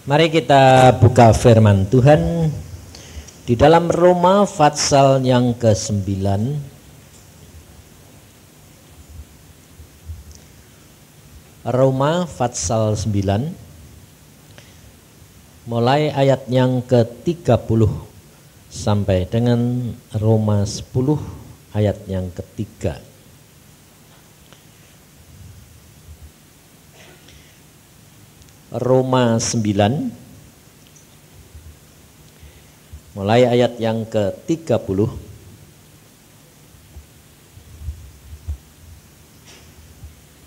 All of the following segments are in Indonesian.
Mari kita buka firman Tuhan di dalam Roma pasal yang ke-9. Roma pasal 9 mulai ayat yang ke-30 sampai dengan Roma 10 ayat yang ketiga. Roma 9 mulai ayat yang ke-30.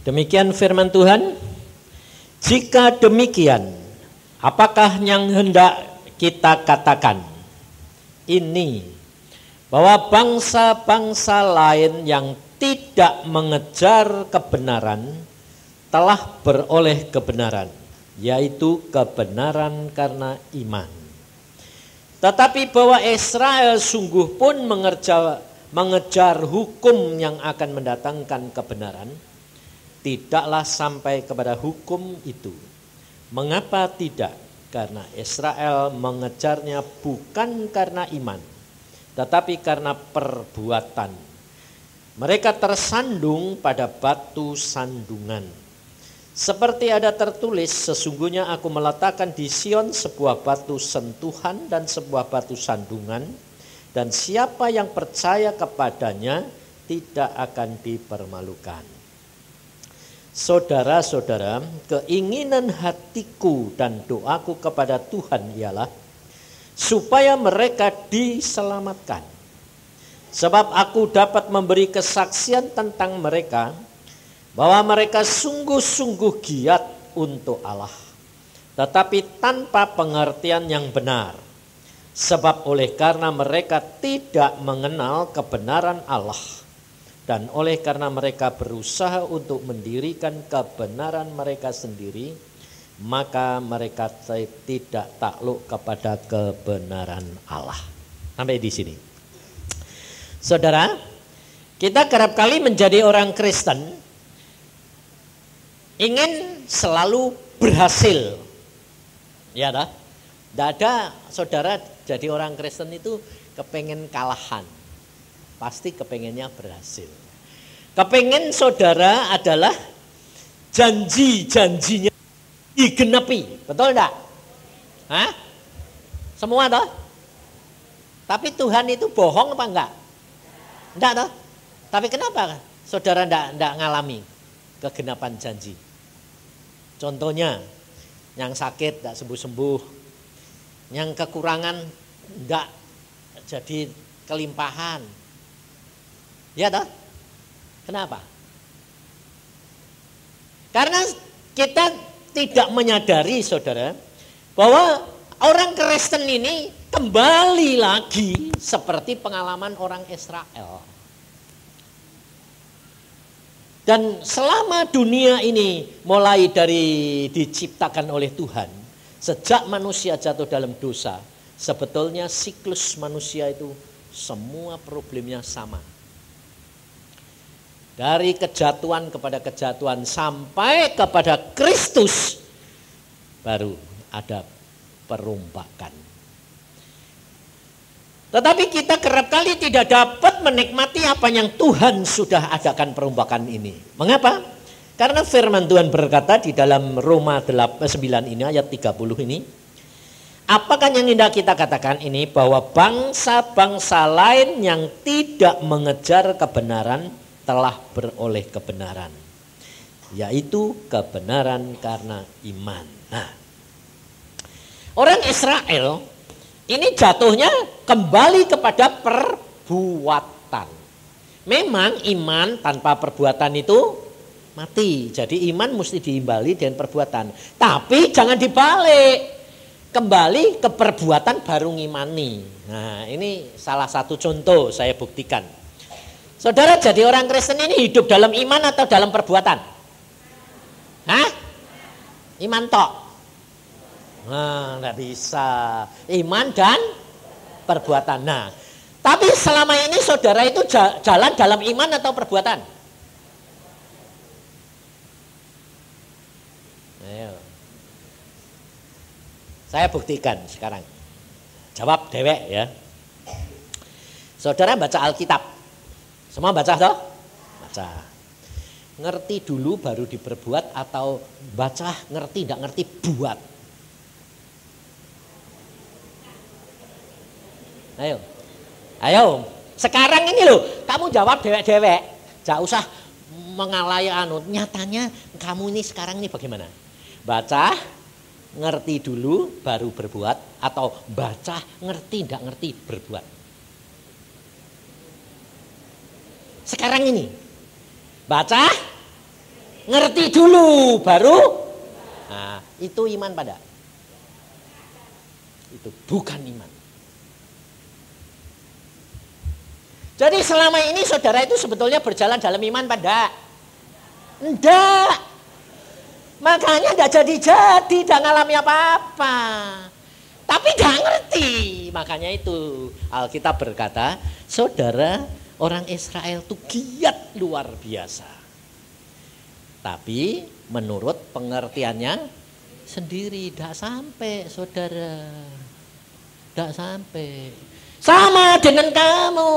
Demikian firman Tuhan. Jika demikian, apakah yang hendak kita katakan? Ini, bahwa bangsa-bangsa lain yang tidak mengejar kebenaran telah beroleh kebenaran, yaitu kebenaran karena iman. Tetapi bahwa Israel sungguh pun mengejar hukum yang akan mendatangkan kebenaran, tidaklah sampai kepada hukum itu. Mengapa tidak? Karena Israel mengejarnya bukan karena iman, tetapi karena perbuatan. Mereka tersandung pada batu sandungan. Seperti ada tertulis, sesungguhnya aku meletakkan di Sion sebuah batu sentuhan dan sebuah batu sandungan, dan siapa yang percaya kepadanya tidak akan dipermalukan. Saudara-saudara, keinginan hatiku dan doaku kepada Tuhan ialah supaya mereka diselamatkan. Sebab aku dapat memberi kesaksian tentang mereka, bahwa mereka sungguh-sungguh giat untuk Allah, tetapi tanpa pengertian yang benar. Sebab oleh karena mereka tidak mengenal kebenaran Allah, dan oleh karena mereka berusaha untuk mendirikan kebenaran mereka sendiri, maka mereka tidak takluk kepada kebenaran Allah. Sampai di sini. Saudara, kita kerap kali menjadi orang Kristen ingin selalu berhasil. Ya dah. Tidak ada saudara jadi orang Kristen itu kepengen kalahan. Pasti kepengennya berhasil. Kepengen saudara adalah janji-janjinya digenapi. Betul enggak? Hah? Semua toh? Tapi Tuhan itu bohong apa enggak? Enggak toh? Tapi kenapa saudara enggak ngalami kegenapan janji? Contohnya, yang sakit enggak sembuh-sembuh, yang kekurangan enggak jadi kelimpahan. Ya toh? Kenapa? Karena kita tidak menyadari saudara bahwa orang Kristen ini kembali lagi seperti pengalaman orang Israel. Dan selama dunia ini mulai dari diciptakan oleh Tuhan, sejak manusia jatuh dalam dosa, sebetulnya siklus manusia itu semua problemnya sama. Dari kejatuhan kepada kejatuhan sampai kepada Kristus, baru ada perombakan. Tetapi kita kerap kali tidak dapat menikmati apa yang Tuhan sudah adakan perombakan ini. Mengapa? Karena firman Tuhan berkata di dalam Roma 9 ini ayat 30 ini, apakah yang hendak kita katakan ini, bahwa bangsa-bangsa lain yang tidak mengejar kebenaran telah beroleh kebenaran, yaitu kebenaran karena iman. Nah, orang Israel ini jatuhnya kembali kepada perbuatan. Memang iman tanpa perbuatan itu mati. Jadi iman mesti diimbali dengan perbuatan. Tapi jangan dibalik. Kembali ke perbuatan baru ngimani. Nah, ini salah satu contoh saya buktikan. Saudara jadi orang Kristen ini hidup dalam iman atau dalam perbuatan? Hah? Iman tok? Nah, enggak bisa. Iman dan perbuatan. Nah, tapi selama ini saudara itu jalan dalam iman atau perbuatan? Ayo. Saya buktikan sekarang. Jawab dewek ya. Saudara baca Alkitab. Semua baca toh? Baca. Ngerti dulu baru diperbuat atau baca ngerti tidak ngerti buat? Ayo. Ayo. Sekarang ini loh, kamu jawab dewek-dewek. Jangan usah mengalai nyatanya kamu ini sekarang ini bagaimana? Baca, ngerti dulu baru berbuat atau baca ngerti tidak ngerti berbuat? Sekarang ini baca, ngerti dulu baru. Nah, itu iman pada? Itu bukan iman. Jadi selama ini saudara itu sebetulnya berjalan dalam iman pada? Enggak. Makanya enggak jadi-jadi, tidak ngalami apa-apa. Tapi enggak ngerti. Makanya itu Alkitab berkata, saudara orang Israel itu giat luar biasa. Tapi menurut pengertiannya sendiri tidak sampai saudara. Tidak sampai. Sama dengan kamu.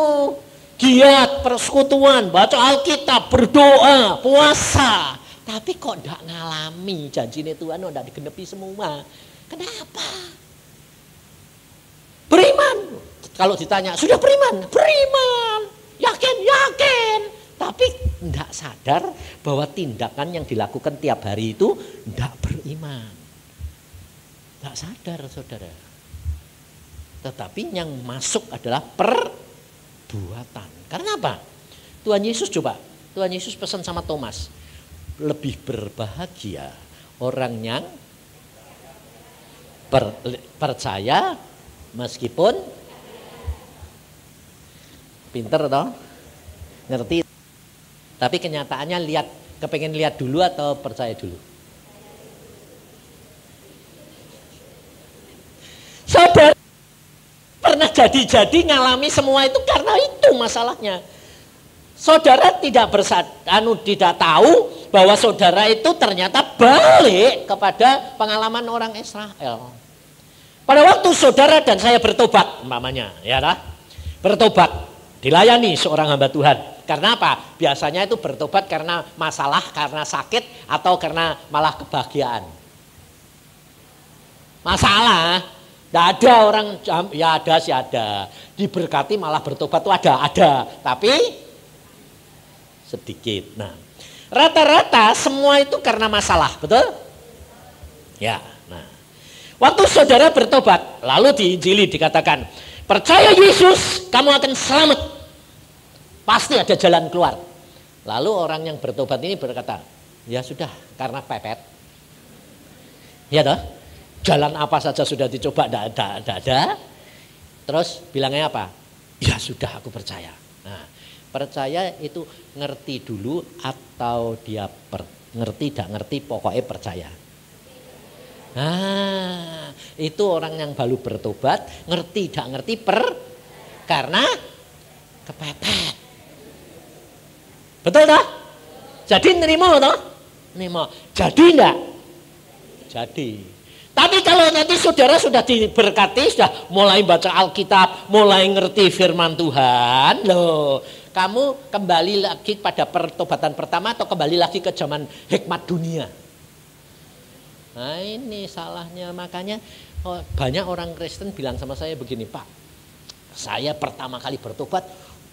Giat persekutuan, baca Alkitab, berdoa, puasa. Tapi kok tidak ngalami janjinya Tuhan, tidak digenepi semua. Kenapa? Beriman. Kalau ditanya, sudah beriman? Beriman. Yakin. Tapi tidak sadar bahwa tindakan yang dilakukan tiap hari itu tidak beriman. Tidak sadar saudara. Tetapi yang masuk adalah perbuatan. Karena apa? Tuhan Yesus pesan sama Thomas. Lebih berbahagia orang yang percaya meskipun pinter toh, ngerti. Tapi kenyataannya kepengen lihat dulu atau percaya dulu? Saudara pernah jadi ngalami semua itu karena itu masalahnya. Saudara tidak tidak tahu bahwa saudara itu ternyata balik kepada pengalaman orang Israel. Pada waktu saudara dan saya bertobat, umpamanya, ya dah, bertobat, dilayani seorang hamba Tuhan. Karena apa? Biasanya itu bertobat karena masalah, karena sakit, atau karena malah kebahagiaan. Masalah, tidak ada orang, ya ada sih ada. Diberkati malah bertobat itu ada. Tapi sedikit. Nah, rata-rata semua itu karena masalah, betul? Ya, nah. Waktu saudara bertobat, lalu diinjili dikatakan, percaya Yesus, kamu akan selamat. Pasti ada jalan keluar. Lalu orang yang bertobat ini berkata, ya sudah, karena pepet. Ya toh, jalan apa saja sudah dicoba, tidak ada. Terus bilangnya apa? Ya sudah, aku percaya. Nah, percaya itu ngerti dulu atau dia ngerti, tidak ngerti, pokoknya percaya. Nah, itu orang yang baru bertobat, ngerti, tidak ngerti, karena kepepet. Betul tak? Jadi nerima tak? Nerima. Jadi enggak? Jadi. Tapi kalau nanti saudara sudah diberkati, sudah mulai baca Alkitab, mulai ngerti firman Tuhan, loh, kamu kembali lagi pada pertobatan pertama atau kembali lagi ke zaman hikmat dunia? Nah ini salahnya, makanya banyak orang Kristen bilang sama saya begini, Pak, saya pertama kali bertobat,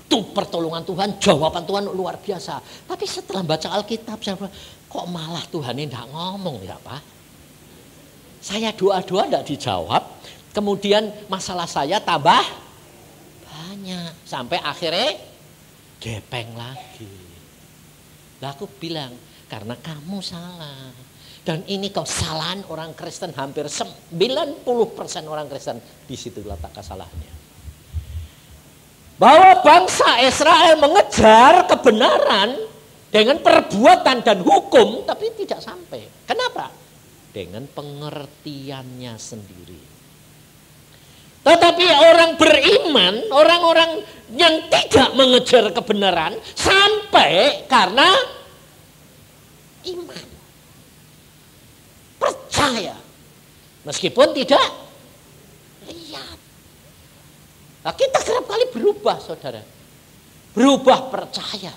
tuh pertolongan Tuhan, jawaban Tuhan luar biasa. Tapi setelah baca Alkitab, saya bilang, kok malah Tuhan ini tidak ngomong ya Pak? Saya doa-doa tidak dijawab, kemudian masalah saya tambah banyak. Sampai akhirnya gepeng lagi. Lah aku bilang, karena kamu salah. Dan ini kesalahan orang Kristen, hampir 90% orang Kristen, di situ letak kesalahannya. Bahwa bangsa Israel mengejar kebenaran dengan perbuatan dan hukum, tapi tidak sampai. Kenapa? Dengan pengertiannya sendiri. Tetapi orang beriman, orang-orang yang tidak mengejar kebenaran, sampai karena iman. Percaya. Meskipun tidak lihat. Nah, kita kerap kali berubah, saudara. Berubah percaya.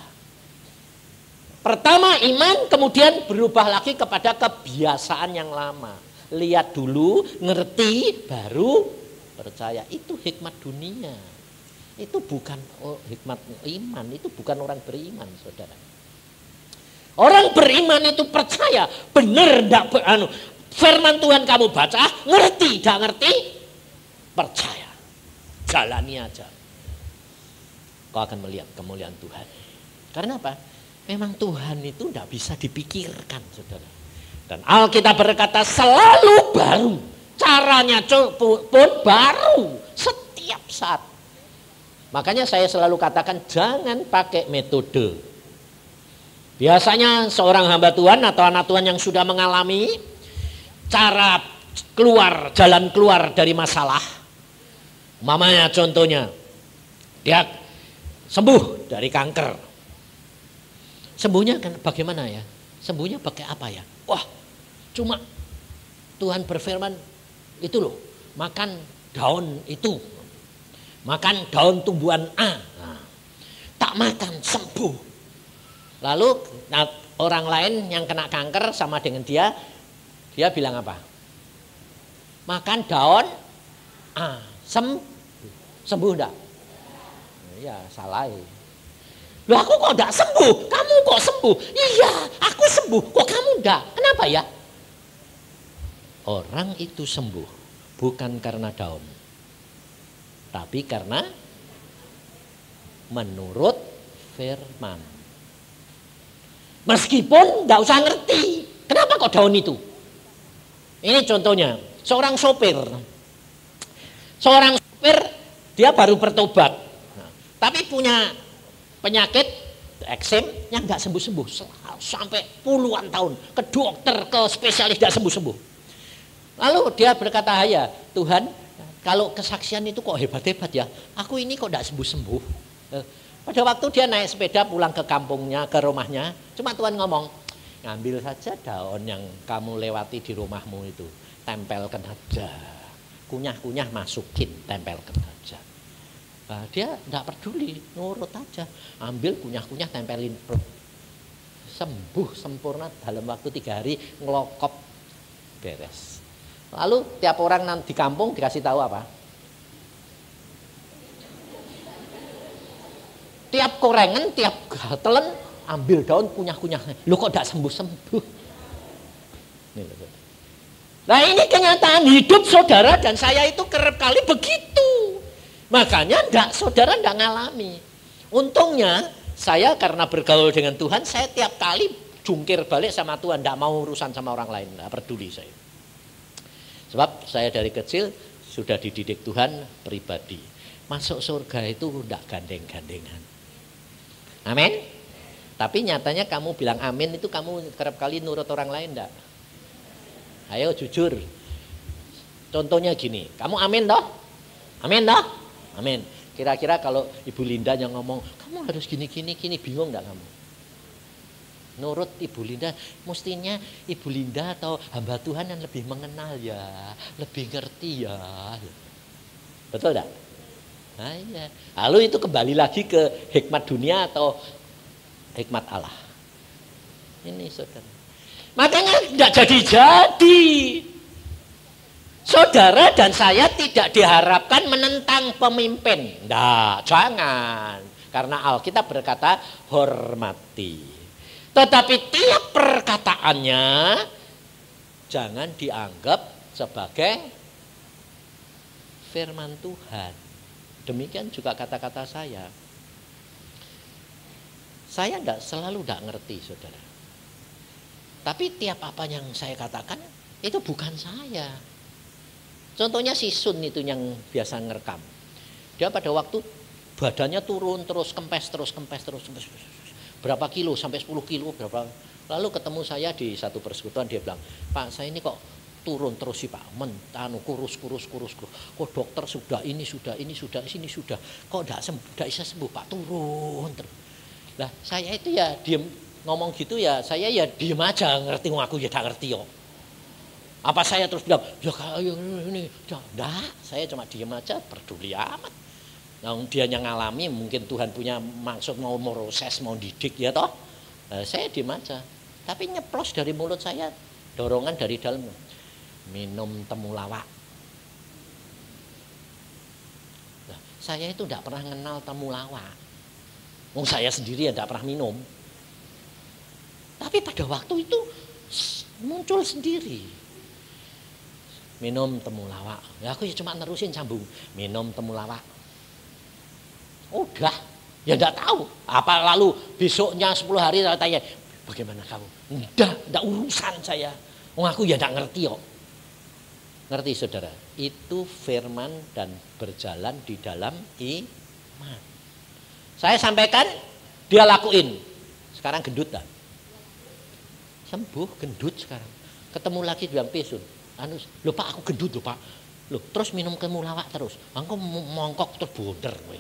Pertama iman, kemudian berubah lagi kepada kebiasaan yang lama. Lihat dulu, ngerti, baru percaya. Itu hikmat dunia. Itu bukan hikmat iman, itu bukan orang beriman, saudara. Orang beriman itu percaya, benar enggak firman Tuhan kamu baca, ngerti, enggak ngerti, percaya. Jalani aja. Kau akan melihat kemuliaan Tuhan. Karena apa? Memang Tuhan itu tidak bisa dipikirkan, saudara. Dan Alkitab berkata selalu baru. Caranya pun baru. Setiap saat. Makanya saya selalu katakan jangan pakai metode. Biasanya seorang hamba Tuhan atau anak Tuhan yang sudah mengalami cara keluar, jalan keluar dari masalah. Mamanya contohnya, dia sembuh dari kanker. Sembuhnya kan bagaimana ya? Sembuhnya pakai apa ya? Wah, cuma Tuhan berfirman itu loh, makan daun itu, makan daun tumbuhan A, nah, tak makan sembuh. Lalu orang lain yang kena kanker sama dengan dia bilang apa? Makan daun A, sembuh enggak? Ya salah. Loh aku kok enggak sembuh? Kamu kok sembuh? Iya, aku sembuh. Kok kamu enggak? Kenapa ya? Orang itu sembuh bukan karena daun. Tapi karena menurut firman. Meskipun enggak usah ngerti. Kenapa kok daun itu? Ini contohnya. Seorang sopir dia baru bertobat. Nah, tapi punya penyakit eksem yang nggak sembuh-sembuh sampai puluhan tahun, ke dokter, ke spesialis nggak sembuh-sembuh. Lalu dia berkata, ya Tuhan, kalau kesaksian itu kok hebat-hebat ya, aku ini kok nggak sembuh-sembuh. Pada waktu dia naik sepeda pulang ke kampungnya, ke rumahnya, cuma Tuhan ngomong, ngambil saja daun yang kamu lewati di rumahmu itu, tempelkan aja, kunyah-kunyah masukin, tempelkan aja. Nah, dia tidak peduli, nurut aja, ambil kunyah-kunyah tempelin, sembuh sempurna dalam waktu 3 hari, ngelokop beres. Lalu tiap orang di kampung dikasih tahu apa? Tiap korengan, tiap gatelan, ambil daun kunyah-kunyah. Lu kok tidak sembuh-sembuh? Nah ini kenyataan hidup saudara dan saya itu kerap kali begitu. Makanya saudara tidak ngalami. Untungnya saya karena bergaul dengan Tuhan, saya tiap kali jungkir balik sama Tuhan, tidak mau urusan sama orang lain, tidak peduli saya. Sebab saya dari kecil sudah dididik Tuhan pribadi. Masuk surga itu tidak gandeng-gandengan. Amin. Tapi nyatanya kamu bilang amin itu kamu kerap kali nurut orang lain tidak? Ayo jujur. Contohnya gini, kamu amin toh? Amin toh? Amin. Kira-kira kalau Ibu Linda yang ngomong, kamu harus gini, bingung enggak kamu? Nurut Ibu Linda, mestinya Ibu Linda atau hamba Tuhan yang lebih mengenal ya, lebih ngerti ya. Betul enggak? Nah, iya. Lalu itu kembali lagi ke hikmat dunia atau hikmat Allah. Ini saudara. Makanya enggak jadi-jadi. Saudara dan saya tidak diharapkan menentang pemimpin. Nah, jangan. Karena Alkitab berkata hormati. Tetapi tiap perkataannya jangan dianggap sebagai firman Tuhan. Demikian juga kata-kata saya. Saya selalu tidak ngerti, saudara. Tapi tiap apa yang saya katakan itu bukan saya. Contohnya si Sun itu yang biasa ngerekam. Dia pada waktu badannya turun terus, kempes terus. Berapa kilo, sampai 10 kilo, berapa. Lalu ketemu saya di satu persekutuan, dia bilang, Pak saya ini kok turun terus sih Pak, kurus. Kok dokter sudah ini sudah. Kok tidak bisa sembuh Pak, turun terus. Lah saya itu ya diem ngomong gitu ya, saya ya diem aja, ngerti aku ya tidak ngerti yo. Apa saya terus bilang, ya kayak ini, enggak, saya cuma diem aja, peduli amat. Nah, dia yang ngalami, mungkin Tuhan punya maksud mau proses, mau didik ya toh. Nah, saya diem aja. Tapi nyeplos dari mulut saya, dorongan dari dalam, minum temulawak. Nah, saya itu enggak pernah kenal temulawak. Saya sendiri enggak pernah minum. Tapi pada waktu itu muncul sendiri. Minum temulawak. Ya aku ya cuma nerusin sambung. Minum temulawak. Udah. Ya enggak tahu. Apa lalu besoknya 10 hari saya tanya, bagaimana kamu? Enggak urusan saya. Aku ya enggak ngerti kok. Ngerti saudara? Itu firman dan berjalan di dalam iman. Saya sampaikan, dia lakuin. Sekarang gendut tak? Sembuh, gendut sekarang. Ketemu lagi bilang pesun. Loh Pak, aku gendut loh Pak. Loh, terus minum temulawak terus. Engko mongkok terus bonder kowe.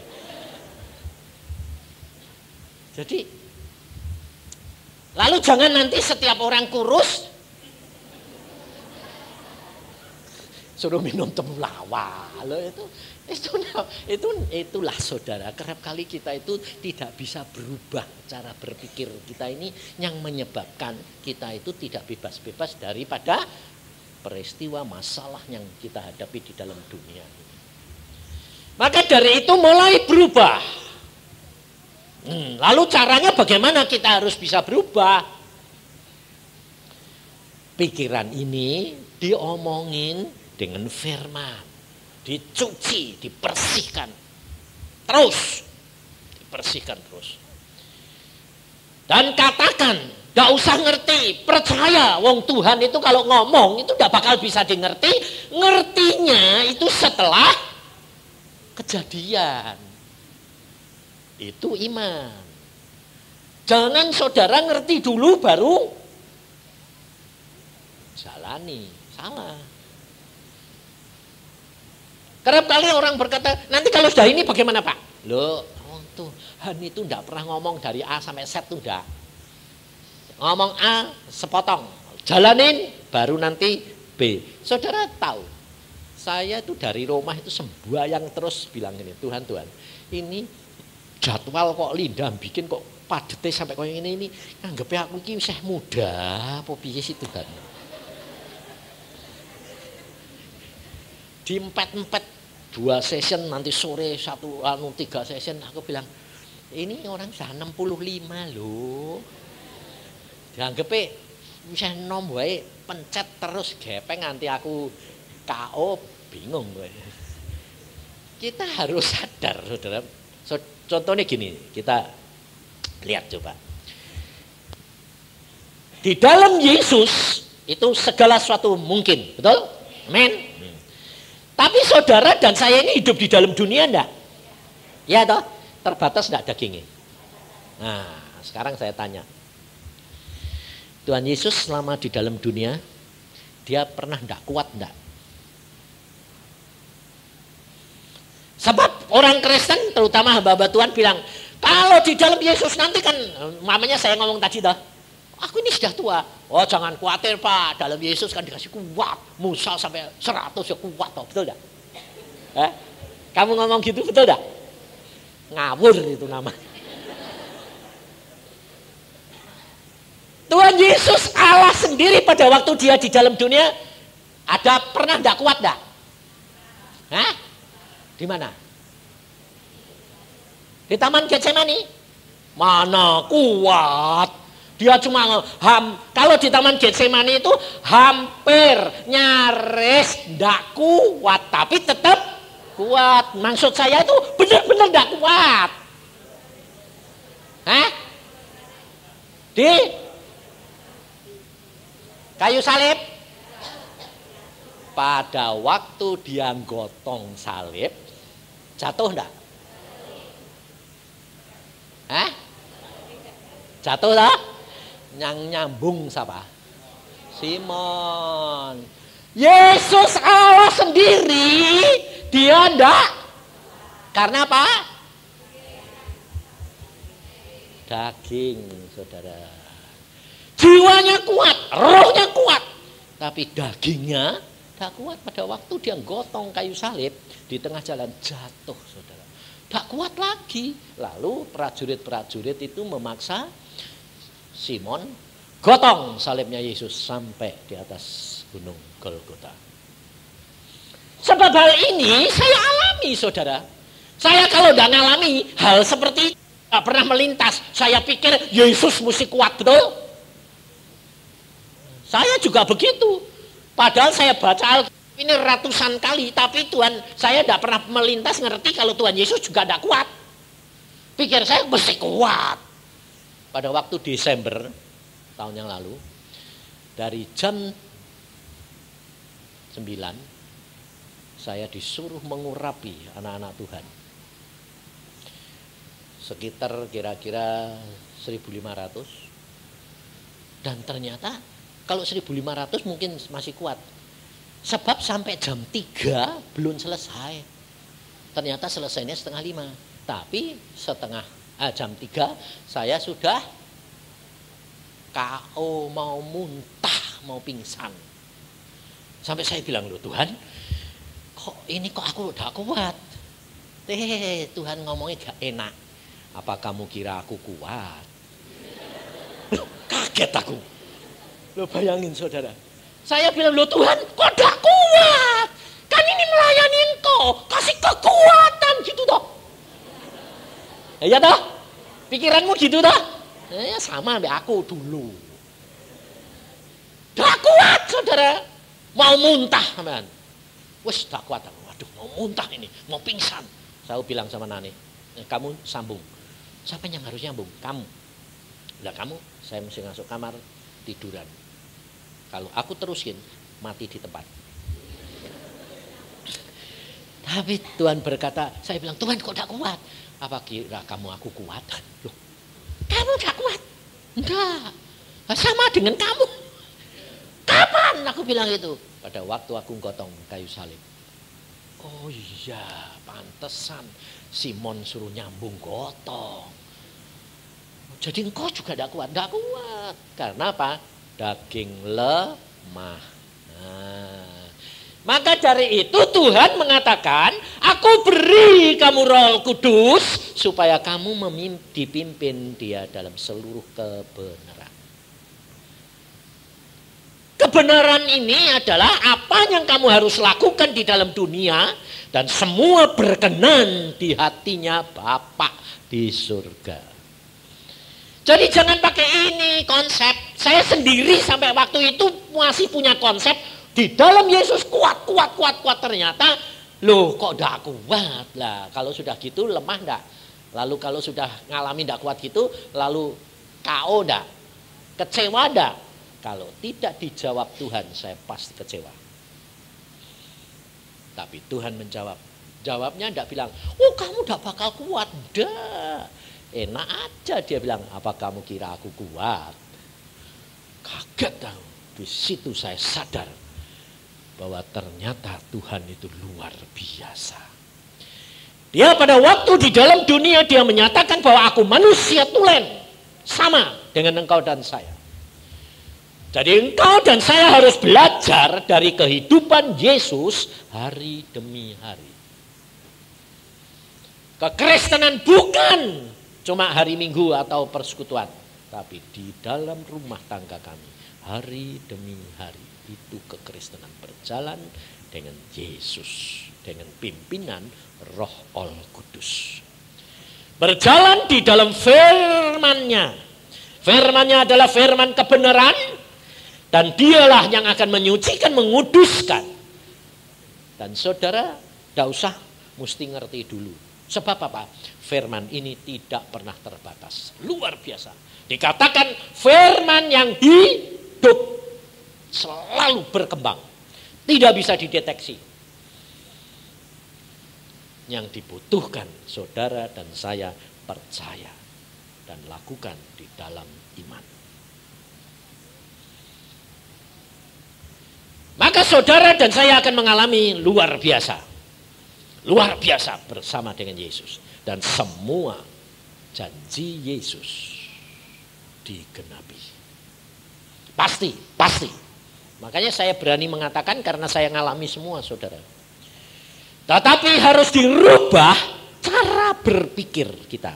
Jadi lalu jangan nanti setiap orang kurus suruh minum temulawak. Loh itulah saudara, kerap kali kita itu tidak bisa berubah cara berpikir kita ini yang menyebabkan kita itu tidak bebas-bebas daripada peristiwa masalah yang kita hadapi di dalam dunia ini. Maka dari itu mulai berubah. Lalu caranya bagaimana kita harus bisa berubah? Pikiran ini diomongin dengan firman, dicuci, dibersihkan terus, dibersihkan terus. Dan katakan, gak usah ngerti, percaya wong Tuhan itu kalau ngomong itu gak bakal bisa dimengerti. Ngertinya itu setelah kejadian. Itu iman. Jangan saudara ngerti dulu baru jalani. Salah. Kerap kali orang berkata, nanti kalau sudah ini bagaimana Pak? Loh, Tuhan itu enggak pernah ngomong dari A sampai Z tuh enggak. Ngomong A sepotong, jalanin baru nanti B. Saudara tahu, saya itu dari rumah itu sembahyang terus bilang ini, Tuhan, ini jadwal kok Linda bikin kok padete sampai kok ini anggapnya aku ini masih muda apa piye sih Tuhan. Diempet-empet 2 session nanti sore 3 session aku bilang ini orang sudah 65 loh. Dianggapnya bisa nom wae pencet terus gepeng nanti aku KO bingung gue. Kita harus sadar saudara. Contohnya gini, kita lihat coba. Di dalam Yesus itu segala sesuatu mungkin, betul? Amin. Tapi saudara dan saya ini hidup di dalam dunia enggak? Ya toh? Terbatas enggak dagingnya? Nah, sekarang saya tanya. Tuhan Yesus selama di dalam dunia, dia pernah enggak kuat enggak? Sebab orang Kristen terutama hamba-hamba Tuhan bilang, kalau di dalam Yesus nanti kan, mamanya saya ngomong tadi dah, aku ini sudah tua. Oh jangan khawatir Pak, dalam Yesus kan dikasih kuat. Musa sampai 100 ya kuat toh, betul dah? Kamu ngomong gitu betul dah? Ngawur itu namanya. Tuhan Yesus Allah sendiri pada waktu dia di dalam dunia, ada pernah enggak kuat enggak? Hah? Di mana? Di Taman Getsemani. Mana kuat? Dia cuma kalau di Taman Getsemani itu hampir nyaris ndak kuat, tapi tetap kuat. Maksud saya itu benar-benar ndak kuat. Hah? Di kayu salib. Pada waktu dia gotong salib, jatuh enggak? Hah? Jatuh lah? Yang nyambung siapa? Simon. Yesus Allah sendiri, dia enggak. Karena apa? Daging, saudara. Jiwanya kuat, rohnya kuat. Tapi dagingnya tidak kuat. Pada waktu dia gotong kayu salib di tengah jalan jatuh, saudara. Tidak kuat lagi. Lalu prajurit-prajurit itu memaksa Simon gotong salibnya Yesus sampai di atas gunung Golgota. Sebab hal ini saya alami, saudara. Saya kalau tidak mengalami hal seperti itu, tidak pernah melintas, saya pikir Yesus mesti kuat, betul? Saya juga begitu. Padahal saya baca Alkitab ini ratusan kali, tapi Tuhan, saya tidak pernah melintas ngerti kalau Tuhan Yesus juga tidak kuat. Pikir saya mesti kuat. Pada waktu Desember tahun yang lalu, dari jam 9, saya disuruh mengurapi anak-anak Tuhan. Sekitar kira-kira 1.500. Dan ternyata kalau 1.500 mungkin masih kuat. Sebab sampai jam 3 belum selesai. Ternyata selesainya 4:30. Tapi jam 3 saya sudah KO, mau muntah, mau pingsan. Sampai saya bilang, loh Tuhan, kok aku udah kuat. Tuhan ngomongnya gak enak. Apa kamu kira aku kuat? Loh, kaget aku. Loh bayangin saudara. Saya bilang, loh Tuhan kok gak kuat? Kan ini melayani Engkau, kasih kekuatan gitu toh. Ya toh? Pikiranmu gitu toh? Ya sama sama aku dulu. Gak kuat saudara. Mau muntah man. Wes gak kuat aku. Waduh mau muntah ini, mau pingsan. Saya bilang sama Nani, kamu sambung. Siapa yang harus nyambung? Kamu. Lah kamu, saya mesti masuk kamar tiduran. Kalau aku terusin, mati di tempat. Tapi Tuhan berkata, saya bilang, Tuhan kok gak kuat? Apa kira kamu aku kuat? Loh, kamu gak kuat? Enggak, sama dengan kamu. Kapan aku bilang itu? Pada waktu aku gotong kayu salib. Oh iya, pantesan Simon suruh nyambung gotong. Jadi engkau juga tidak kuat. Tidak kuat. Karena apa? Daging lemah. Nah, maka dari itu Tuhan mengatakan, aku beri kamu Roh Kudus supaya kamu dipimpin dia dalam seluruh kebenaran. Kebenaran ini adalah apa yang kamu harus lakukan di dalam dunia dan semua berkenan di hatinya Bapa di surga. Jadi jangan pakai ini konsep. Saya sendiri sampai waktu itu masih punya konsep di dalam Yesus kuat. Ternyata loh kok tidak kuat lah. Kalau sudah gitu lemah enggak. Lalu kalau sudah ngalami tidak kuat gitu, lalu KO enggak? Kecewa enggak? Kalau tidak dijawab Tuhan, saya pasti kecewa. Tapi Tuhan menjawab. Jawabnya enggak bilang, oh kamu enggak bakal kuat. Enggak. Enak aja dia bilang, apa kamu kira aku kuat? Kaget tahu. Di situ saya sadar bahwa ternyata Tuhan itu luar biasa. Dia pada waktu di dalam dunia dia menyatakan bahwa aku manusia tulen, sama dengan engkau dan saya. Jadi engkau dan saya harus belajar dari kehidupan Yesus hari demi hari. Kekristenan bukan cuma hari Minggu atau persekutuan. Tapi di dalam rumah tangga kami, hari demi hari, itu kekristenan berjalan dengan Yesus. Dengan pimpinan Roh Kudus. Berjalan di dalam firman-Nya. Firman-Nya adalah firman kebenaran. Dan dialah yang akan menyucikan, menguduskan. Dan saudara, tidak usah mesti ngerti dulu. Sebab apa? Firman ini tidak pernah terbatas. Luar biasa. Dikatakan firman yang hidup. Selalu berkembang. Tidak bisa dideteksi. Yang dibutuhkan saudara dan saya percaya. Dan lakukan di dalam iman. Maka saudara dan saya akan mengalami luar biasa. Luar biasa bersama dengan Yesus. Dan semua janji Yesus digenapi. Pasti. Makanya saya berani mengatakan karena saya ngalami semua, saudara. Tetapi harus dirubah cara berpikir kita.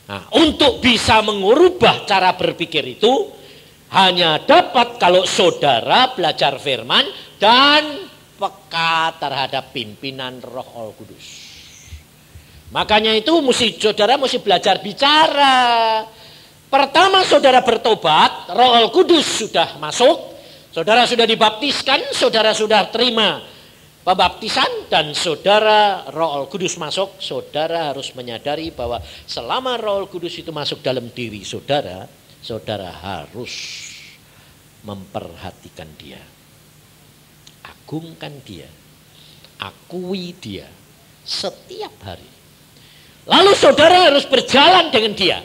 Nah, untuk bisa mengubah cara berpikir itu hanya dapat kalau saudara belajar firman dan peka terhadap pimpinan Roh Kudus. Makanya itu saudara mesti belajar bicara. Pertama saudara bertobat, Roh Kudus sudah masuk, saudara sudah dibaptiskan, saudara sudah terima pembaptisan, dan saudara Roh Kudus masuk, saudara harus menyadari bahwa selama Roh Kudus itu masuk dalam diri saudara, saudara harus memperhatikan dia, agungkan dia, akui dia setiap hari. Lalu saudara harus berjalan dengan dia,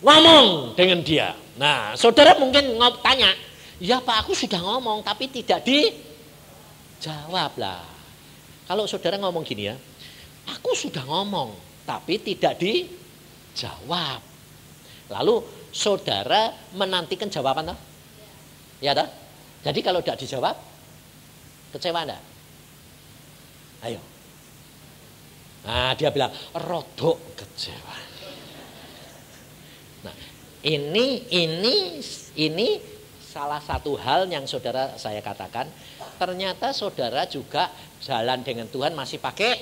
ngomong dengan dia. Nah, saudara mungkin tanya, ya Pak, aku sudah ngomong tapi tidak dijawab lah. Kalau saudara ngomong gini ya, aku sudah ngomong tapi tidak dijawab. Lalu saudara menantikan jawaban toh? Ya toh? Jadi kalau tidak dijawab, kecewa enggak? Ayo. Nah, dia bilang rodok kecewa. Nah, ini salah satu hal yang saudara saya katakan, ternyata saudara juga jalan dengan Tuhan masih pakai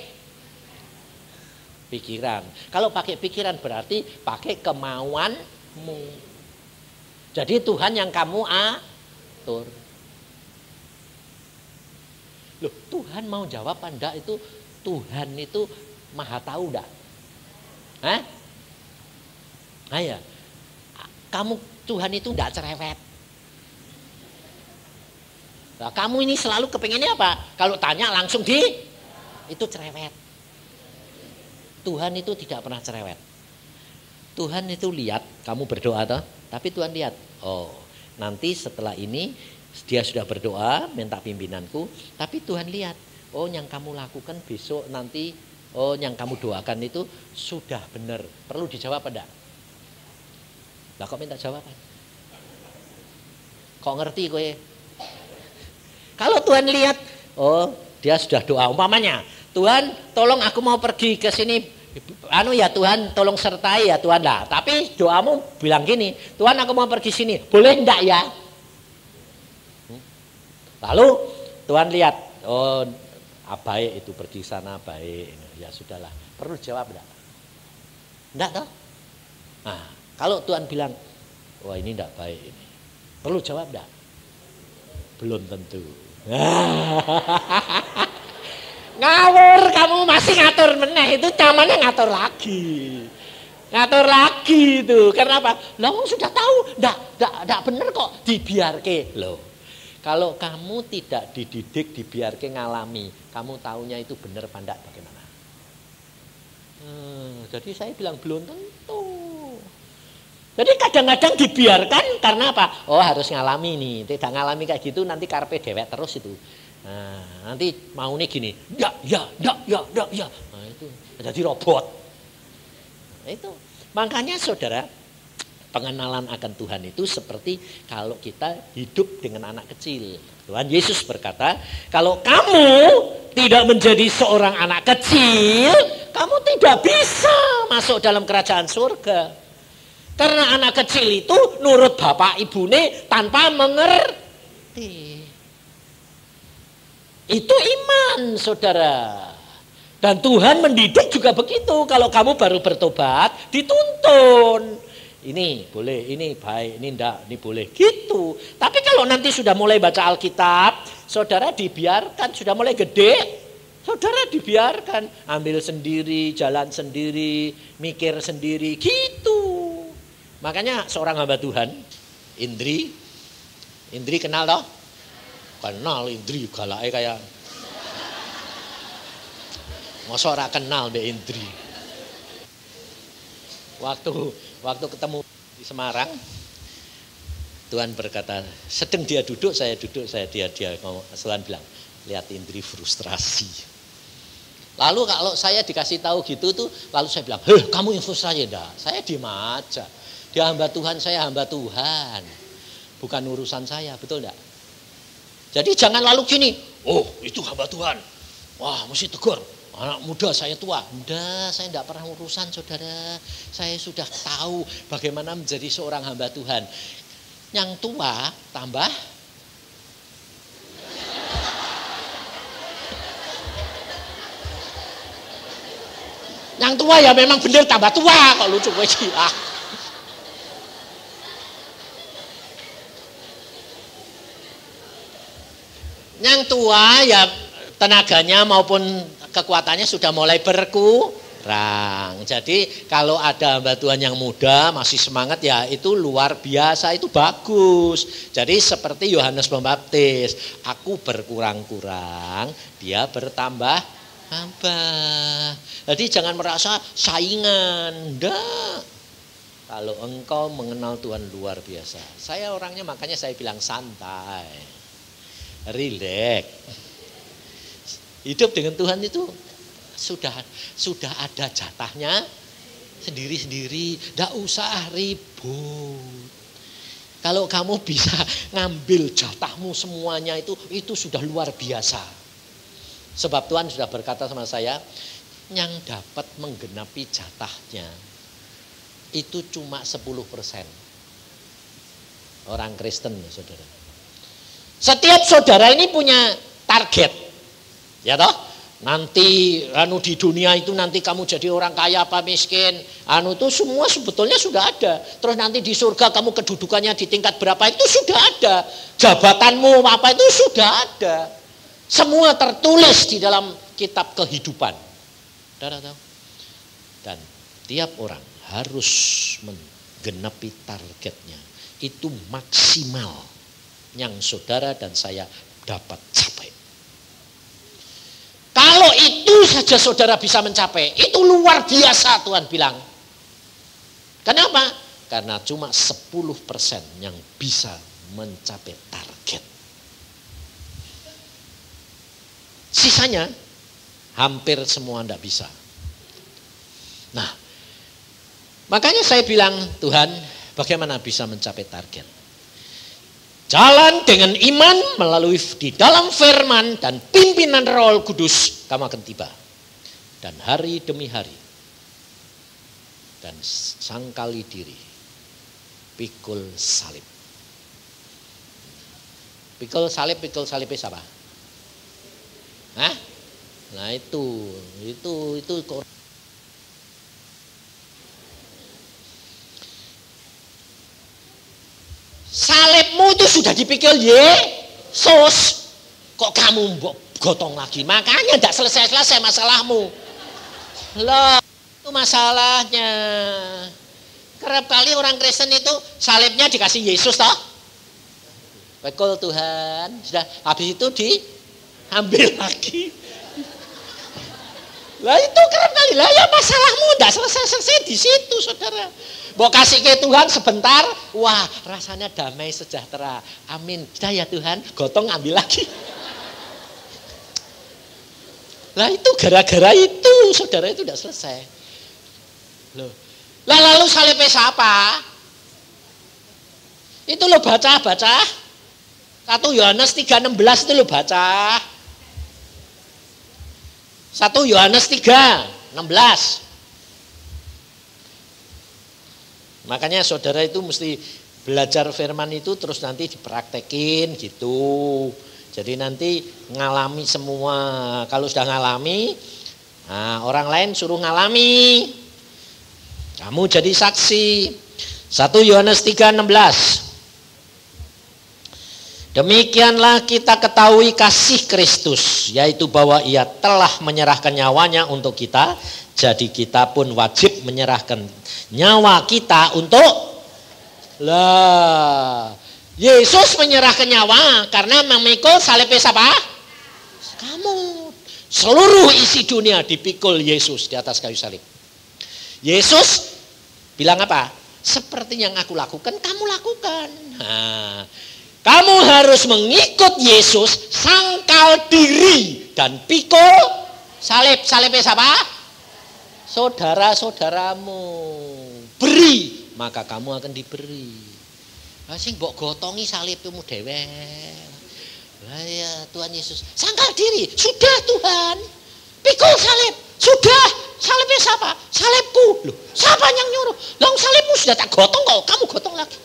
pikiran. Kalau pakai pikiran berarti pakai kemauanmu. Jadi Tuhan yang kamu atur. Loh, Tuhan mau jawab apa enggak itu, Tuhan itu maha tahu enggak? Hah? Ayo. Kamu Tuhan itu enggak cerewet. Nah, kamu ini selalu kepengennya apa? Kalau tanya langsung itu cerewet. Tuhan itu tidak pernah cerewet. Tuhan itu lihat kamu berdoa toh, tapi Tuhan lihat, oh nanti setelah ini dia sudah berdoa minta pimpinanku, tapi Tuhan lihat, oh yang kamu lakukan besok nanti, oh yang kamu doakan itu sudah benar, perlu dijawab enggak? Lah kok minta jawaban? Kok ngerti kowe? Kalau Tuhan lihat, oh dia sudah doa, umpamanya, Tuhan tolong aku mau pergi ke sini, ya Tuhan tolong sertai ya Tuhan lah. Tapi doamu bilang gini, Tuhan aku mau pergi sini, boleh enggak ya? Lalu Tuhan lihat, oh baik itu pergi sana baik, ya sudahlah, perlu jawab enggak? Enggak toh? Nah, kalau Tuhan bilang, wah ini enggak baik ini, perlu jawab enggak? Belum tentu. Ngawur kamu masih ngatur meneh, itu namanya ngatur lagi. Ngatur lagi itu. Karena apa? Lah sudah tahu, enggak bener kok dibiarke. Loh. Kalau kamu tidak dididik, dibiarke ngalami, kamu taunya itu bener apa enggak bagaimana? Jadi saya bilang belum tentu. Jadi kadang-kadang dibiarkan karena apa? Oh harus ngalami nih, tidak ngalami kayak gitu nanti karpe dewek terus itu. Nah, nanti mau nih gini, ya. Nah itu jadi robot. Nah, itu makanya saudara, pengenalan akan Tuhan itu seperti kalau kita hidup dengan anak kecil. Tuhan Yesus berkata, kalau kamu tidak menjadi seorang anak kecil, kamu tidak bisa masuk dalam kerajaan surga. Karena anak kecil itu nurut bapak ibune tanpa mengerti. Itu iman saudara. Dan Tuhan mendidik juga begitu. Kalau kamu baru bertobat dituntun. Ini boleh, ini baik, ini enggak, ini boleh. Gitu. Tapi kalau nanti sudah mulai baca Alkitab, saudara dibiarkan, sudah mulai gede, saudara dibiarkan. Ambil sendiri, jalan sendiri, mikir sendiri, gitu. Makanya seorang hamba Tuhan, Indri kenal toh? Kenal Indri, galake kayak masa ora kenal Mbak Indri. Waktu ketemu di Semarang, Tuhan berkata, sedang dia duduk, saya dia Tuhan bilang, lihat Indri frustrasi. Lalu kalau saya dikasih tahu gitu tuh, lalu saya bilang, kamu yang frustrasi enggak? Saya diem aja. Dia hamba Tuhan, saya hamba Tuhan. bukan urusan saya, betul enggak? Jadi jangan lalu gini, oh itu hamba Tuhan, wah mesti tegur, anak muda saya tua. Enggak, saya enggak pernah urusan saudara, saya sudah tahu bagaimana menjadi seorang hamba Tuhan. Yang tua tambah yang tua ya memang benar tambah tua, kok lucu gue gila. Yang tua ya tenaganya maupun kekuatannya sudah mulai berkurang. Jadi kalau ada hamba Tuhan yang muda masih semangat ya itu luar biasa, itu bagus. Jadi seperti Yohanes Pembaptis, aku berkurang-kurang, dia bertambah tambah. Jadi jangan merasa saingan. Enggak. Kalau engkau mengenal Tuhan luar biasa. Saya orangnya makanya saya bilang santai. Rileks. Hidup dengan Tuhan itu sudah ada jatahnya sendiri-sendiri, enggak usah ribut. Kalau kamu bisa ngambil jatahmu semuanya itu sudah luar biasa. Sebab Tuhan sudah berkata sama saya, yang dapat menggenapi jatahnya itu cuma 10% orang Kristen, saudara. Setiap saudara ini punya target, ya toh. Nanti di dunia itu nanti kamu jadi orang kaya apa miskin, itu semua sebetulnya sudah ada. Terus nanti di surga kamu kedudukannya di tingkat berapa itu sudah ada. Jabatanmu apa itu sudah ada. Semua tertulis di dalam kitab kehidupan. Saudara tahu? Dan tiap orang harus menggenapi targetnya. Itu maksimal yang saudara dan saya dapat capai. Kalau itu saja saudara bisa mencapai, itu luar biasa Tuhan bilang. Kenapa? Karena cuma 10% yang bisa mencapai target. Sisanya hampir semua tidak bisa. Nah, makanya saya bilang, Tuhan, bagaimana bisa mencapai target? Jalan dengan iman melalui di dalam firman dan pimpinan Roh Kudus kamu akan tiba. Dan hari demi hari. Dan sangkali diri. Pikul salib. Pikul salibnya siapa? Hah? Nah itu salibmu itu sudah dipikul Yesus. Kok kamu gotong lagi? Makanya tidak selesai-selesai masalahmu. Loh, itu masalahnya. Kerap kali orang Kristen itu salibnya dikasih Yesus toh. Pikul Tuhan. Sudah habis itu diambil lagi. Lah itu kerap kali. Lah ya masalahmu tidak selesai-selesai di situ saudara. Mau kasih ke Tuhan sebentar, wah rasanya damai sejahtera. Amin. Sudah ya Tuhan, gotong ambil lagi. Lah itu gara-gara itu, saudara itu tidak selesai. Loh. Lah lalu salibnya siapa? Itu lo baca. 1 Yohanes 3:16 itu lo baca. 1 Yohanes 3:16. Makanya saudara itu mesti belajar firman itu terus nanti dipraktekin gitu. Jadi nanti ngalami semua. Kalau sudah ngalami, nah orang lain suruh ngalami. Kamu jadi saksi. 1 Yohanes 3:16. Demikianlah kita ketahui kasih Kristus, yaitu bahwa ia telah menyerahkan nyawanya untuk kita. Jadi kita pun wajib menyerahkan nyawa kita untuk Yesus menyerahkan nyawa karena memikul salibnya siapa? Kamu. Seluruh isi dunia dipikul Yesus di atas kayu salib. Yesus bilang apa? Seperti yang aku lakukan, kamu lakukan. Nah, kamu harus mengikut Yesus, sangkal diri dan pikul salib. Salibnya siapa? Saudara-saudaramu. Beri, maka kamu akan diberi. Sing mbok gotongi salibmu dhewe. Lah ya Tuhan Yesus, sangkal diri, sudah Tuhan. Pikul salib, sudah. Salibnya siapa? Salibku. Loh, siapa yang nyuruh? Lah salibmu sudah tak gotong kok, kamu gotong lagi.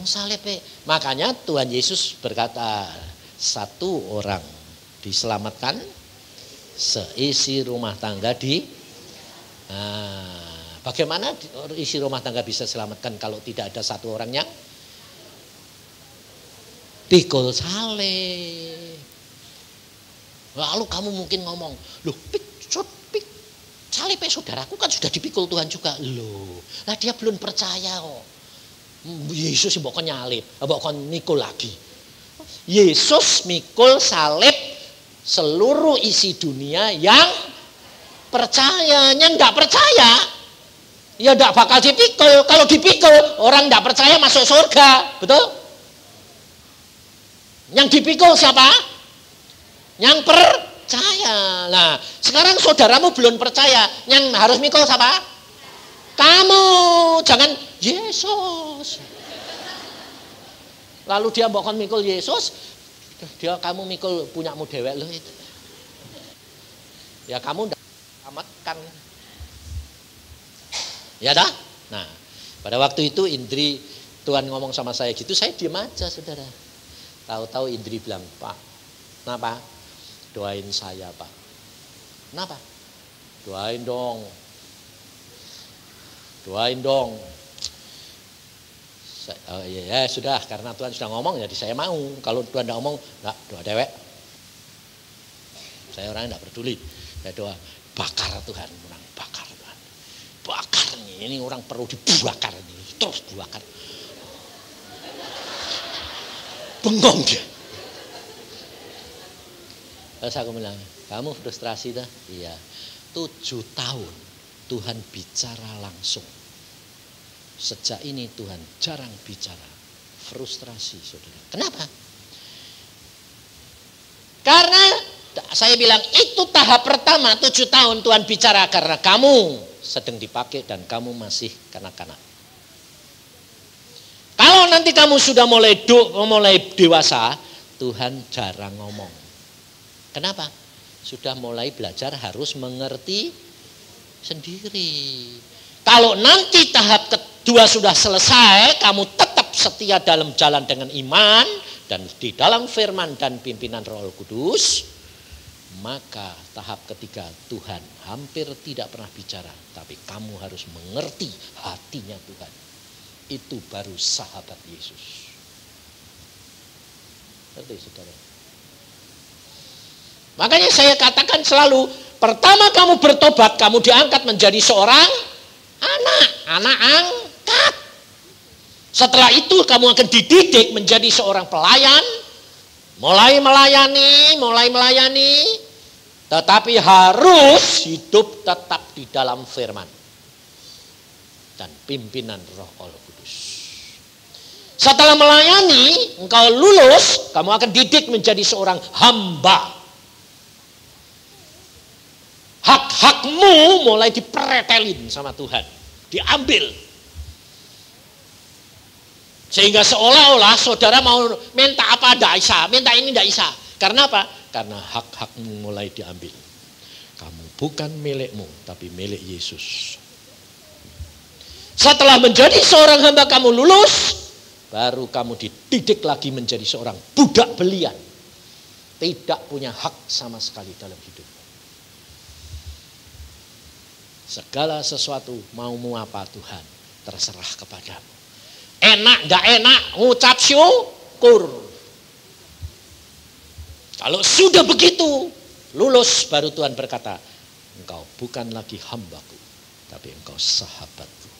Salibnya. Makanya Tuhan Yesus berkata, satu orang diselamatkan, seisi rumah tangga bagaimana isi rumah tangga bisa selamatkan kalau tidak ada satu orang yang pikul salib. Lalu kamu mungkin ngomong, loh salibnya saudaraku kan sudah dipikul Tuhan juga. Loh, lah dia belum percaya kok. Yesus mbok nyalib, mbok mikul lagi. Yesus mikul salib seluruh isi dunia yang percaya. Yang enggak percaya ya enggak bakal dipikul. Kalau dipikul orang enggak percaya masuk surga, betul? Yang dipikul siapa? Yang percaya. Nah, sekarang saudaramu belum percaya, yang harus mikul siapa? Kamu, jangan Yesus. Lalu dia mbok mikul Yesus, dia kamu mikul punyamu dewek loh itu. Ya kamu ndak selamatkan. Ya dah? Nah, pada waktu itu Indri, Tuhan ngomong sama saya gitu, saya diam aja saudara. Tahu-tahu Indri bilang, Pak, kenapa? Doain saya Pak. Kenapa? Doain dong. Ya sudah, karena Tuhan sudah ngomong jadi saya mau. Kalau Tuhan tidak ngomong, enggak, doa dewek. Saya orang tidak peduli. Saya doa, bakar Tuhan, orang bakar Tuhan. Bakar ini orang perlu dibakar ini, terus dibakar. Bengong dia. Terus aku bilang, kamu frustrasi dah? Iya. 7 tahun Tuhan bicara langsung. Sejak ini Tuhan jarang bicara. Frustrasi saudara. Kenapa? Karena saya bilang itu tahap pertama 7 tahun Tuhan bicara karena kamu sedang dipakai dan kamu masih kanak-kanak. Kalau nanti kamu sudah mulai dewasa, Tuhan jarang ngomong. Kenapa? Sudah mulai belajar harus mengerti sendiri. Kalau nanti tahap kedua sudah selesai, kamu tetap setia dalam jalan dengan iman dan di dalam firman dan pimpinan Roh Kudus, maka tahap ketiga Tuhan hampir tidak pernah bicara, tapi kamu harus mengerti hatinya Tuhan. Itu baru sahabat Yesus. Ngerti saudara? Makanya saya katakan selalu, pertama kamu bertobat, kamu diangkat menjadi seorang anak angkat. Setelah itu kamu akan dididik menjadi seorang pelayan, mulai melayani, tetapi harus hidup tetap di dalam firman dan pimpinan Roh Kudus. Setelah melayani, engkau lulus, kamu akan didik menjadi seorang hamba. Hak-hakmu mulai dipretelin sama Tuhan, diambil. Sehingga seolah-olah saudara mau minta apa tidak bisa, minta ini tidak bisa. Karena apa? Karena hak-hakmu mulai diambil. Kamu bukan milikmu, tapi milik Yesus. Setelah menjadi seorang hamba kamu lulus, baru kamu dididik lagi menjadi seorang budak belian. Tidak punya hak sama sekali dalam hidup. Segala sesuatu maumu apa Tuhan, terserah kepadamu. Enak gak enak, ngucap syukur. Kalau sudah begitu, lulus baru Tuhan berkata, engkau bukan lagi hambaku, tapi engkau sahabatku.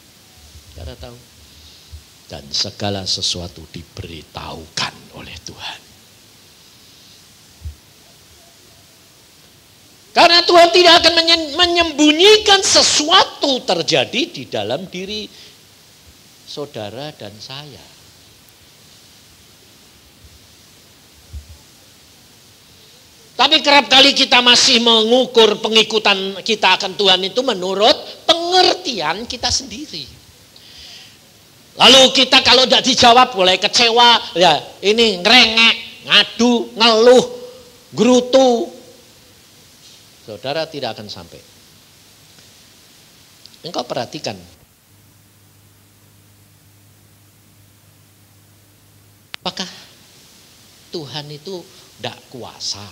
Saudara tahu? Dan segala sesuatu diberitahukan oleh Tuhan. Karena Tuhan tidak akan menyembunyikan sesuatu terjadi di dalam diri saudara dan saya. Tapi kerap kali kita masih mengukur pengikutan kita akan Tuhan itu menurut pengertian kita sendiri. Lalu kita kalau tidak dijawab boleh kecewa, ya ini ngerengek, ngadu, ngeluh, gerutu. Saudara tidak akan sampai. Engkau perhatikan. Apakah Tuhan itu tidak kuasa?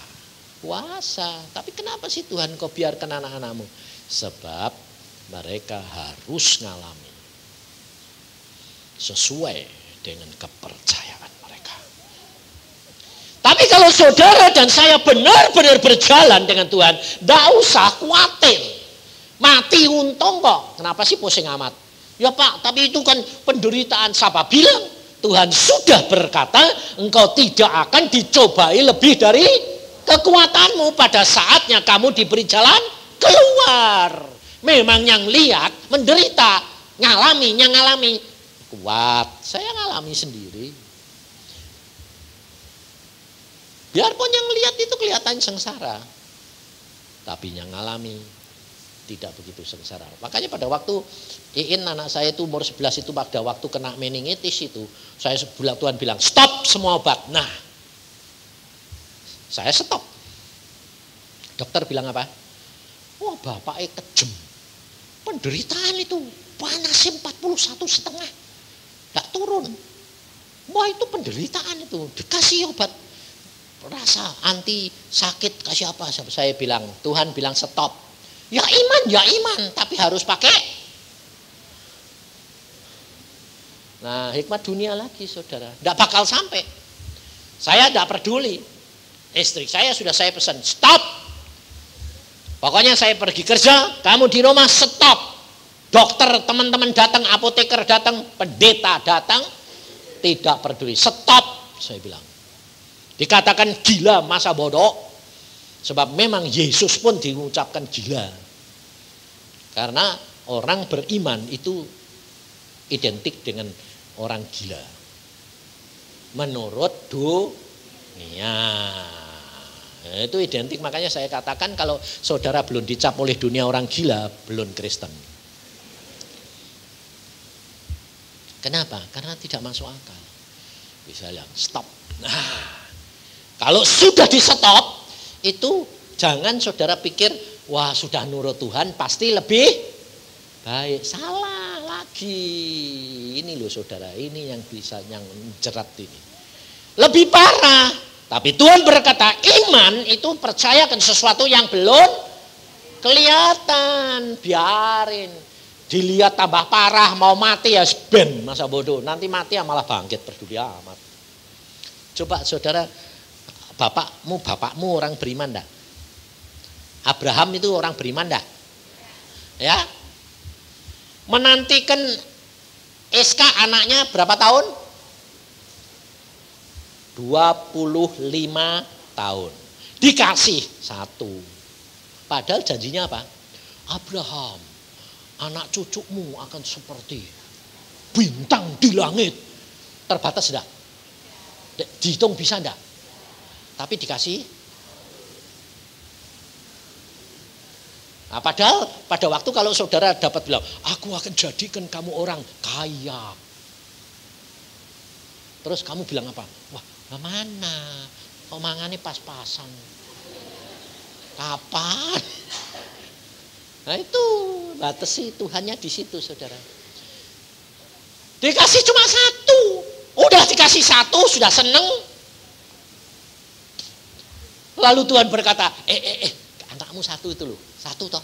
Kuasa. Tapi kenapa sih Tuhan kau biarkan anak-anakmu? Sebab mereka harus ngalami sesuai dengan kepercayaan mereka. Tapi kalau saudara dan saya benar-benar berjalan dengan Tuhan, tidak usah khawatir. Mati untung kok. Kenapa sih pusing amat? Ya Pak, tapi itu kan penderitaan. Siapa bilang? Tuhan sudah berkata, engkau tidak akan dicobai lebih dari kekuatanmu. Pada saatnya kamu diberi jalan keluar. Memang yang lihat menderita, ngalami kuat. Saya ngalami sendiri. Biarpun yang lihat itu kelihatan sengsara, tapi yang ngalami tidak begitu sengsara. Makanya pada waktu Iin anak saya itu umur 11 itu, pada waktu kena meningitis itu, saya sebulan Tuhan bilang stop semua obat. Nah, saya stop. Dokter bilang apa? Wah, bapaknya kejem. Penderitaan itu panasnya 41,5, tidak turun. Wah, itu penderitaan itu. Dikasih obat rasa anti sakit, kasih apa? Saya bilang, Tuhan bilang stop. Ya iman, tapi harus pakai. Nah, hikmat dunia lagi saudara. Tidak bakal sampai. Saya tidak peduli. Istri saya sudah saya pesan, stop. Pokoknya saya pergi kerja, kamu di rumah stop. Dokter teman-teman datang, apoteker datang, pendeta datang, tidak peduli, stop. Saya bilang. Dikatakan gila, masa bodoh. Sebab memang Yesus pun diucapkan gila. Karena orang beriman itu identik dengan orang gila. Menurut dunia. Nah, itu identik, makanya saya katakan kalau saudara belum dicap oleh dunia orang gila, belum Kristen. Kenapa? Karena tidak masuk akal. Bisa bilang stop. Nah, kalau sudah di stop, itu jangan saudara pikir, wah sudah nurut Tuhan pasti lebih baik. Salah lagi. Ini loh saudara, ini yang bisa yang jerat ini. Lebih parah. Tapi Tuhan berkata, iman itu percayakan sesuatu yang belum kelihatan. Biarin. Dilihat tambah parah, mau mati ya ben, masa bodoh. Nanti mati ya malah bangkit, peduli amat. Coba saudara, bapakmu orang beriman enggak? Abraham itu orang beriman enggak? Ya. Menantikan SK anaknya berapa tahun? 25 tahun. Dikasih 1. Padahal janjinya apa? Abraham, anak cucumu akan seperti bintang di langit. Terbatas enggak? Dihitung bisa enggak? Tapi dikasih. Nah, padahal pada waktu kalau saudara dapat bilang, aku akan jadikan kamu orang kaya. Terus kamu bilang apa? Wah, mana? Omongannya pas-pasan. Kapan? Nah itu batasi Tuhannya di situ saudara. Dikasih cuma 1. Udah dikasih 1 sudah seneng. Lalu Tuhan berkata, anakmu 1 itu loh. 1 toh.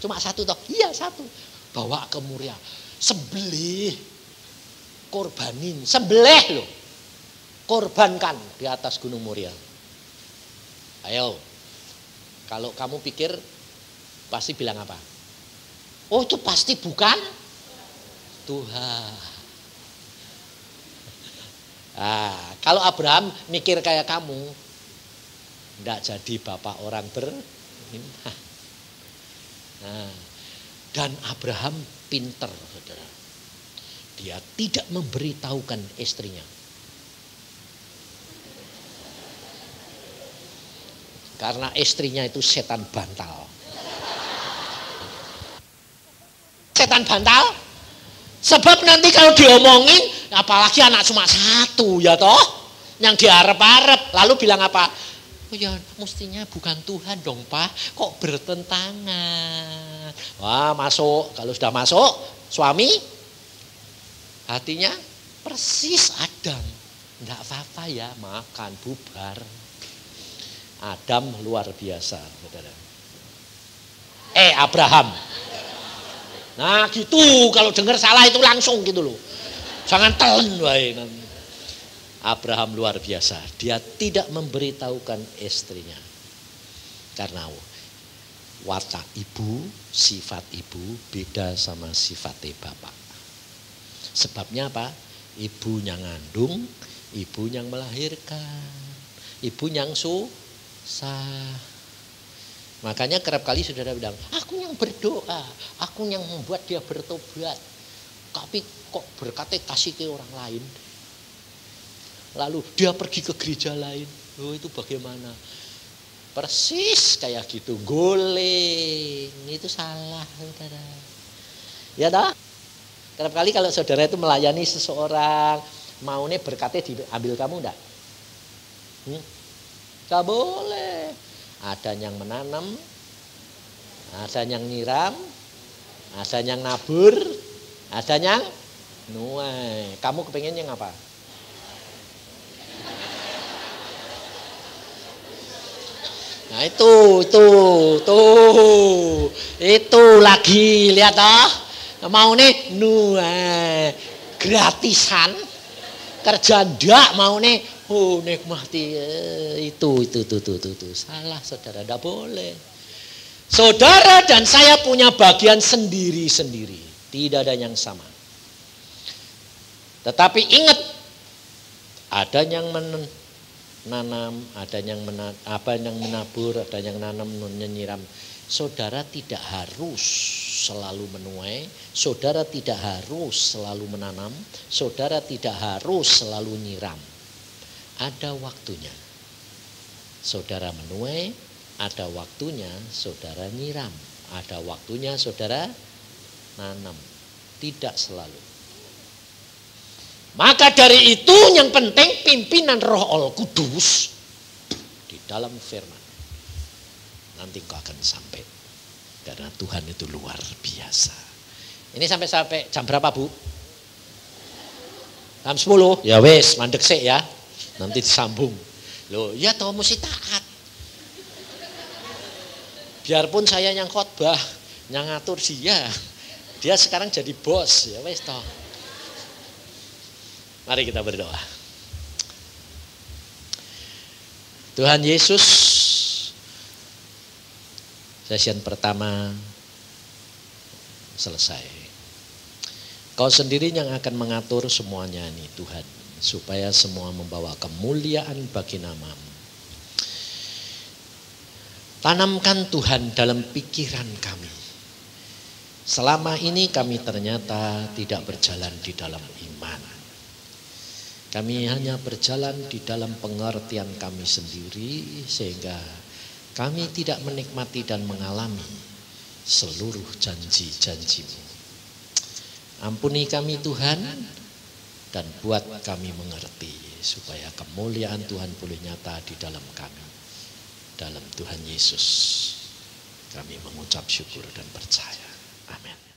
Cuma 1 toh. Iya 1. Bawa ke Moria. Sembelih. Korbanin. Sembelih loh. Korbankan di atas Gunung Moria. Ayo. Kalau kamu pikir pasti bilang apa? Oh itu pasti bukan Tuhan. Nah, kalau Abraham mikir kayak kamu, enggak jadi bapak orang beriman. Nah, dan Abraham pinter, saudara. Dia tidak memberitahukan istrinya. Karena istrinya itu setan bantal. Setan bantal? Sebab nanti kalau diomongin, apalagi anak cuma satu ya toh, yang diharap-harap, lalu bilang apa? Oh ya mestinya bukan Tuhan dong Pak, kok bertentangan. Wah masuk, kalau sudah masuk suami hatinya persis Adam. Enggak apa-apa ya, makan bubar. Adam luar biasa, saudara. Abraham. Nah gitu, kalau dengar salah itu langsung gitu loh. Jangan telan wae. Abraham luar biasa. Dia tidak memberitahukan istrinya. Karena watak ibu, sifat ibu beda sama sifat bapak. Sebabnya apa? Ibu yang ngandung, ibu yang melahirkan, ibu yang susah. Makanya kerap kali saudara bilang, aku yang berdoa, aku yang membuat dia bertobat. Tapi kok berkatnya kasih ke orang lain. Lalu dia pergi ke gereja lain. Oh itu bagaimana? Persis kayak gitu, guling. Itu salah saudara. Ya dah. Kerap kali kalau saudara itu melayani seseorang, maunya berkatnya diambil kamu enggak? Gak boleh. Ada yang menanam, ada yang nyiram, ada yang nabur, ada yang nuai. Kamu kepengennya apa? Nah itu lagi lihat toh, mau nih nuai gratisan, kerja ndak mau nih. Oh nikmati itu salah saudara, tidak boleh. Saudara dan saya punya bagian sendiri-sendiri, tidak ada yang sama. Tetapi ingat, ada yang menanam, ada yang menabur, ada yang nanam, menyiram. Saudara tidak harus selalu menuai, saudara tidak harus selalu menanam, saudara tidak harus selalu nyiram. Ada waktunya saudara menuai, ada waktunya saudara nyiram, ada waktunya saudara nanam. Tidak selalu. Maka dari itu yang penting pimpinan Roh Al-Kudus di dalam firman. Nanti kau akan sampai. Karena Tuhan itu luar biasa. Ini sampai jam berapa Bu? Jam 10? Ya wes, mandek sih ya. Nanti disambung. Loh, ya toh mesti taat. Biarpun saya yang khotbah, yang ngatur dia. Dia sekarang jadi bos, ya wes toh. Mari kita berdoa. Tuhan Yesus, sesi pertama selesai. Kau sendiri yang akan mengatur semuanya nih Tuhan. Supaya semua membawa kemuliaan bagi nama-Mu. Tanamkan Tuhan dalam pikiran kami. Selama ini kami ternyata tidak berjalan di dalam iman. Kami hanya berjalan di dalam pengertian kami sendiri, sehingga kami tidak menikmati dan mengalami seluruh janji-janji-Mu. Ampuni kami Tuhan, dan buat kami mengerti supaya kemuliaan Tuhan boleh nyata di dalam kami. Dalam Tuhan Yesus kami mengucap syukur dan percaya. Amin.